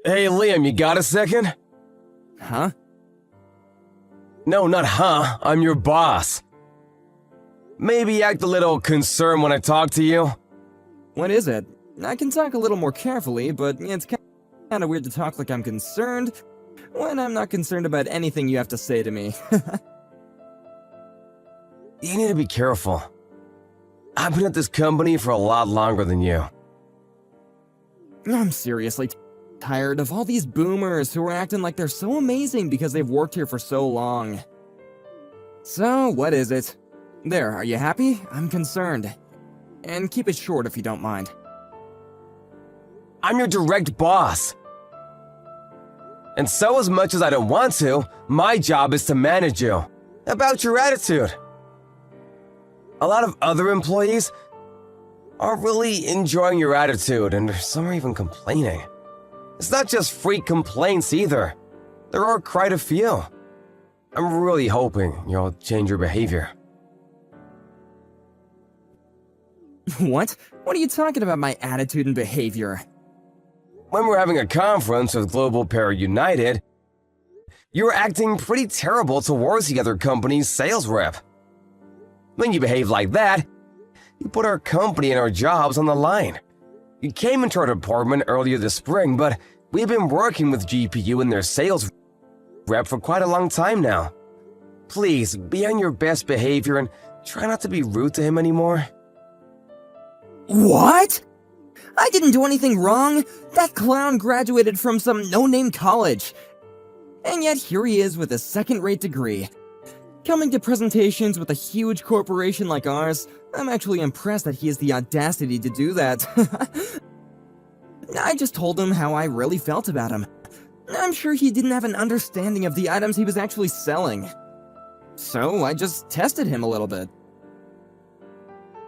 Hey, Liam, you got a second? Huh? No, not huh. I'm your boss. Maybe act a little concerned when I talk to you. What is it? I can talk a little more carefully, but it's kind of weird to talk like I'm concerned when I'm not concerned about anything you have to say to me. You need to be careful. I've been at this company for a lot longer than you. I'm seriously tired of all these boomers who are acting like they're so amazing because they've worked here for so long. So, what is it? There, are you happy? I'm concerned. And keep it short if you don't mind. I'm your direct boss. And so as much as I don't want to, my job is to manage you. About your attitude. A lot of other employees aren't really enjoying your attitude, and some are even complaining. It's not just freak complaints either. There are quite a few. I'm really hoping you'll change your behavior. What? What are you talking about, my attitude and behavior? When we're having a conference with Global Para United, you're acting pretty terrible towards the other company's sales rep. When you behave like that, you put our company and our jobs on the line. You came into our department earlier this spring, but we've been working with GPU and their sales rep for quite a long time now. Please, be on your best behavior and try not to be rude to him anymore. What? I didn't do anything wrong. That clown graduated from some no-name college. And yet here he is with a second-rate degree. Coming to presentations with a huge corporation like ours, I'm actually impressed that he has the audacity to do that. I just told him how I really felt about him. I'm sure he didn't have an understanding of the items he was actually selling. So I just tested him a little bit.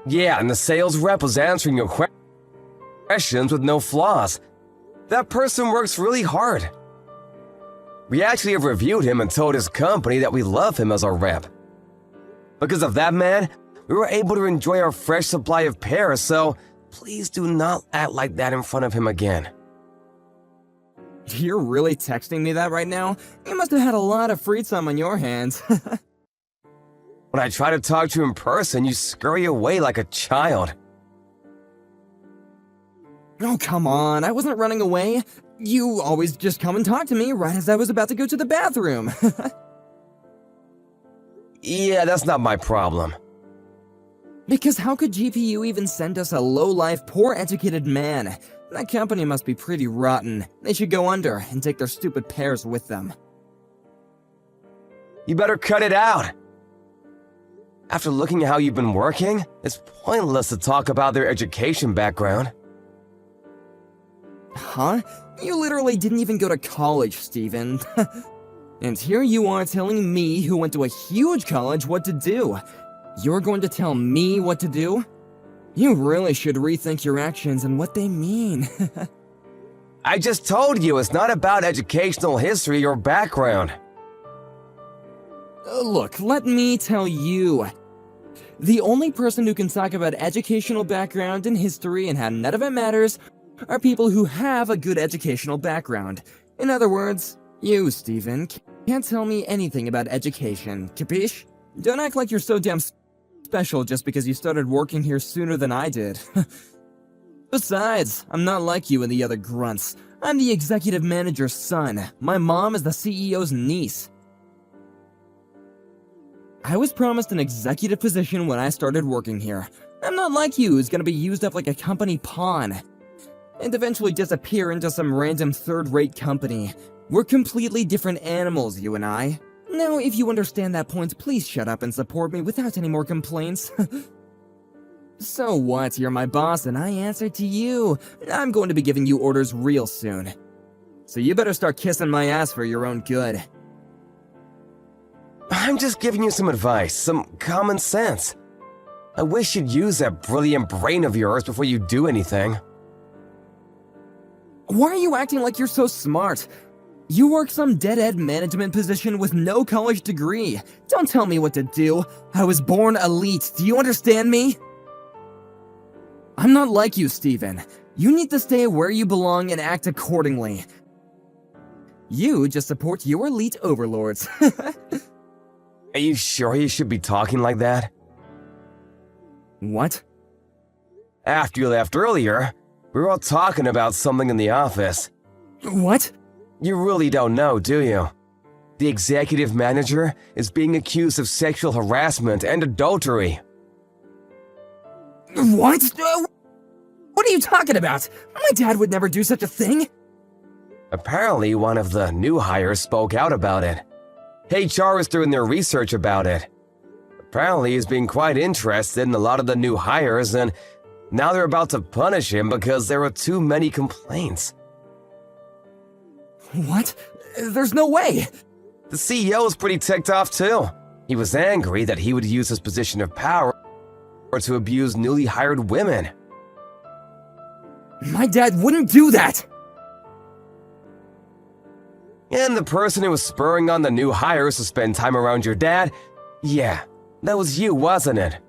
Yeah, and the sales rep was answering your questions with no flaws. That person works really hard. We actually have reviewed him and told his company that we love him as our rep. Because of that man, we were able to enjoy our fresh supply of pears, so please do not act like that in front of him again. You're really texting me that right now? You must have had a lot of free time on your hands. When I try to talk to you in person, you scurry away like a child. Oh, come on, I wasn't running away. You always just come and talk to me right as I was about to go to the bathroom. Yeah, that's not my problem. Because how could GPU even send us a low-life, poor-educated man? That company must be pretty rotten. They should go under and take their stupid pears with them. You better cut it out. After looking at how you've been working, it's pointless to talk about their education background. Huh? You literally didn't even go to college, Steven. And here you are telling me, who went to a huge college, what to do. You're going to tell me what to do? You really should rethink your actions and what they mean. I just told you it's not about educational history or background. Look, let me tell you. The only person who can talk about educational background and history and how none of it matters are people who have a good educational background. In other words, you, Steven, can't tell me anything about education, capiche? Don't act like you're so damn special just because you started working here sooner than I did. Besides, I'm not like you and the other grunts. I'm the executive manager's son. My mom is the CEO's niece. I was promised an executive position when I started working here. I'm not like you, who's gonna be used up like a company pawn and eventually disappear into some random third-rate company. We're completely different animals, you and I. Now, if you understand that point, please shut up and support me without any more complaints. So what, you're my boss and I answer to you. I'm going to be giving you orders real soon. So you better start kissing my ass for your own good. I'm just giving you some advice, some common sense. I wish you'd use that brilliant brain of yours before you do anything. Why are you acting like you're so smart? You work some dead-end management position with no college degree. Don't tell me what to do. I was born elite, do you understand me? I'm not like you, Steven. You need to stay where you belong and act accordingly. You just support your elite overlords. Are you sure you should be talking like that? What? After you left earlier, we were all talking about something in the office. What? You really don't know, do you? The executive manager is being accused of sexual harassment and adultery. What? What are you talking about? My dad would never do such a thing. Apparently, one of the new hires spoke out about it. HR is doing their research about it. Apparently, he's being quite interested in a lot of the new hires, and now they're about to punish him because there are too many complaints. What? There's no way. The CEO is pretty ticked off too. He was angry that he would use his position of power to abuse newly hired women. My dad wouldn't do that. And the person who was spurring on the new hires to spend time around your dad, yeah, that was you, wasn't it?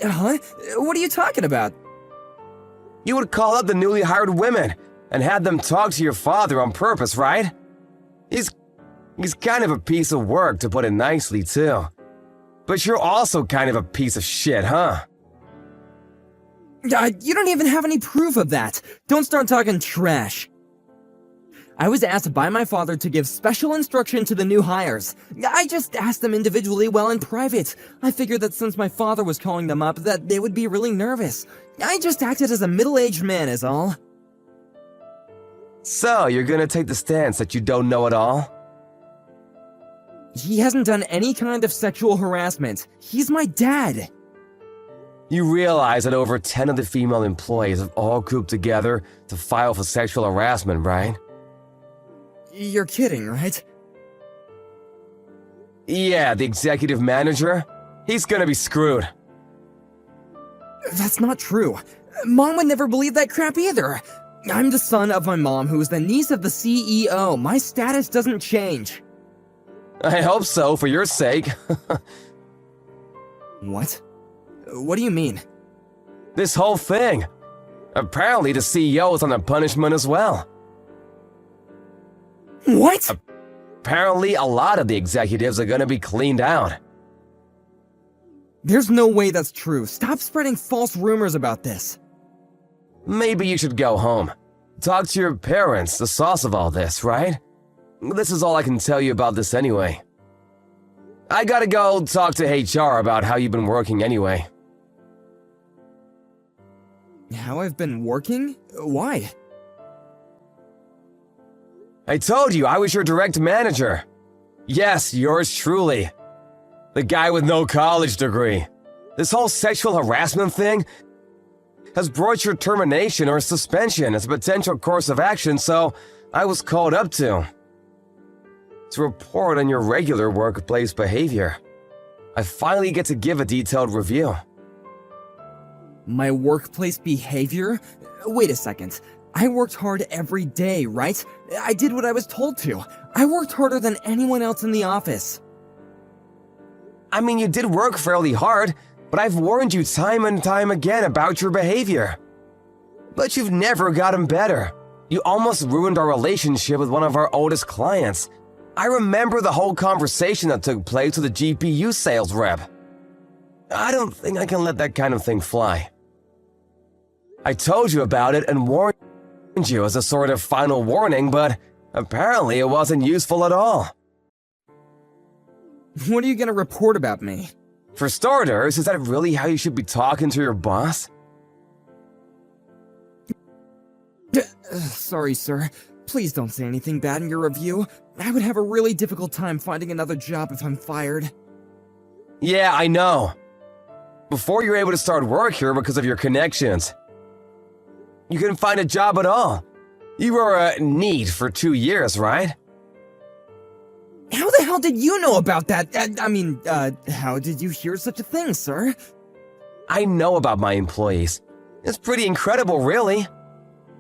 Huh? What are you talking about? You would call up the newly hired women and had them talk to your father on purpose, right? He's kind of a piece of work, to put it nicely, too. But you're also kind of a piece of shit, huh? You don't even have any proof of that. Don't start talking trash. I was asked by my father to give special instruction to the new hires. I just asked them individually while in private. I figured that since my father was calling them up, that they would be really nervous. I just acted as a middle-aged man is all. So, you're gonna take the stance that you don't know it all? He hasn't done any kind of sexual harassment. He's my dad. You realize that over 10 of the female employees have all grouped together to file for sexual harassment, right? You're kidding, right? Yeah, the executive manager, he's gonna be screwed. That's not true. Mom would never believe that crap either. I'm the son of my mom, who is the niece of the CEO. My status doesn't change. I hope so, for your sake. What? What do you mean? This whole thing. Apparently the CEO is on a punishment as well. What? Apparently a lot of the executives are gonna be cleaned out. There's no way that's true. Stop spreading false rumors about this. Maybe you should go home. Talk to your parents, the source of all this, right? This is all I can tell you about this anyway. I gotta go talk to HR about how you've been working anyway. How I've been working? Why? I told you I was your direct manager. Yes, yours truly. The guy with no college degree. This whole sexual harassment thing has brought your termination or suspension as a potential course of action, so I was called up to report on your regular workplace behavior. I finally get to give a detailed review. My workplace behavior? Wait a second. I worked hard every day, right? I did what I was told to. I worked harder than anyone else in the office. I mean, you did work fairly hard, but I've warned you time and time again about your behavior. But you've never gotten better. You almost ruined our relationship with one of our oldest clients. I remember the whole conversation that took place with the GPU sales rep. I don't think I can let that kind of thing fly. I told you about it and warned you as a sort of final warning, but apparently it wasn't useful at all. What are you gonna report about me? For starters, is that really how you should be talking to your boss? Sorry, sir. Please don't say anything bad in your review. I would have a really difficult time finding another job if I'm fired. Yeah, I know. Before you're able to start work here because of your connections. You couldn't find a job at all. You were a need for 2 years, right? How the hell did you know about that? How did you hear such a thing, sir? I know about my employees. It's pretty incredible, really.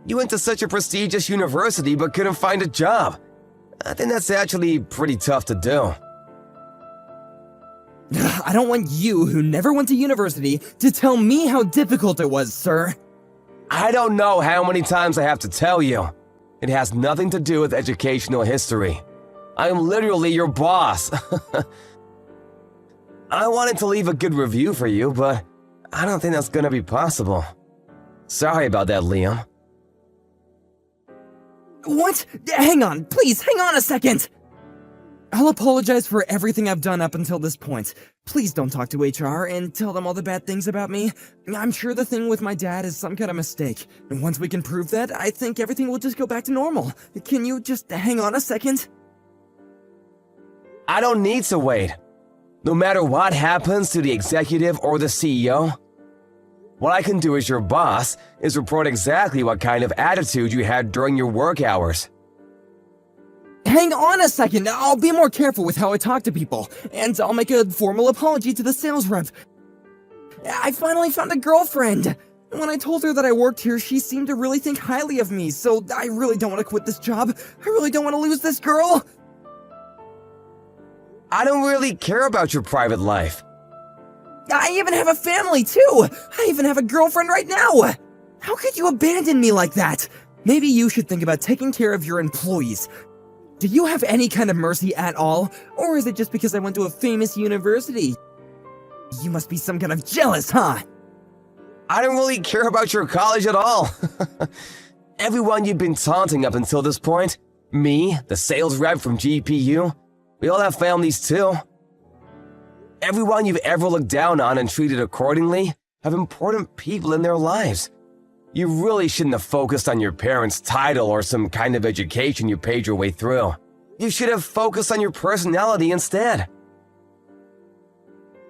You went to such a prestigious university but couldn't find a job. I think that's actually pretty tough to do. I don't want you, who never went to university, to tell me how difficult it was, sir. I don't know how many times I have to tell you. It has nothing to do with educational history. I am literally your boss. I wanted to leave a good review for you, but I don't think that's gonna be possible. Sorry about that, Liam. What? Hang on, please, hang on a second! I'll apologize for everything I've done up until this point. Please don't talk to HR and tell them all the bad things about me. I'm sure the thing with my dad is some kind of mistake. And once we can prove that, I think everything will just go back to normal. Can you just hang on a second? I don't need to wait. No matter what happens to the executive or the CEO, what I can do as your boss is report exactly what kind of attitude you had during your work hours. Hang on a second, I'll be more careful with how I talk to people, and I'll make a formal apology to the sales rep. I finally found a girlfriend. When I told her that I worked here, she seemed to really think highly of me, so I really don't want to quit this job. I really don't want to lose this girl. I don't really care about your private life. I even have a family, too! I even have a girlfriend right now! How could you abandon me like that? Maybe you should think about taking care of your employees. Do you have any kind of mercy at all? Or is it just because I went to a famous university? You must be some kind of jealous, huh? I don't really care about your college at all. Everyone you've been taunting up until this point, me, the sales rep from GPU, we all have families too. Everyone you've ever looked down on and treated accordingly have important people in their lives. You really shouldn't have focused on your parents' title or some kind of education you paid your way through. You should have focused on your personality instead.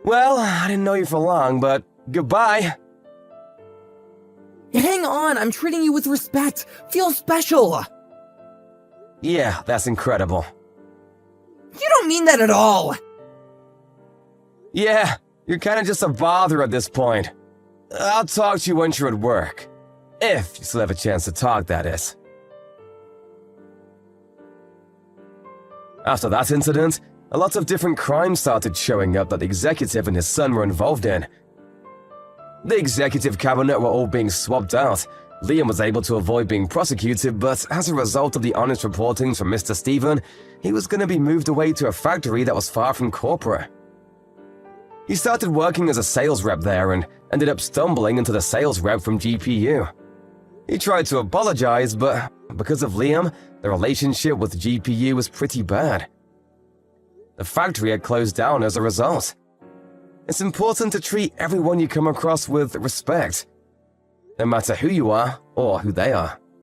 Well, I didn't know you for long, but goodbye. Hang on, I'm treating you with respect. Feel special. Yeah, that's incredible. You don't mean that at all. Yeah, you're kind of just a bother at this point. I'll talk to you once you're at work. If you still have a chance to talk, that is. After that incident, a lot of different crimes started showing up that the executive and his son were involved in. The executive cabinet were all being swapped out. Liam was able to avoid being prosecuted, but as a result of the honest reporting from Mr. Stephen, he was going to be moved away to a factory that was far from corporate. He started working as a sales rep there and ended up stumbling into the sales rep from GPU. He tried to apologize, but because of Liam, the relationship with GPU was pretty bad. The factory had closed down as a result. It's important to treat everyone you come across with respect, no matter who you are or who they are.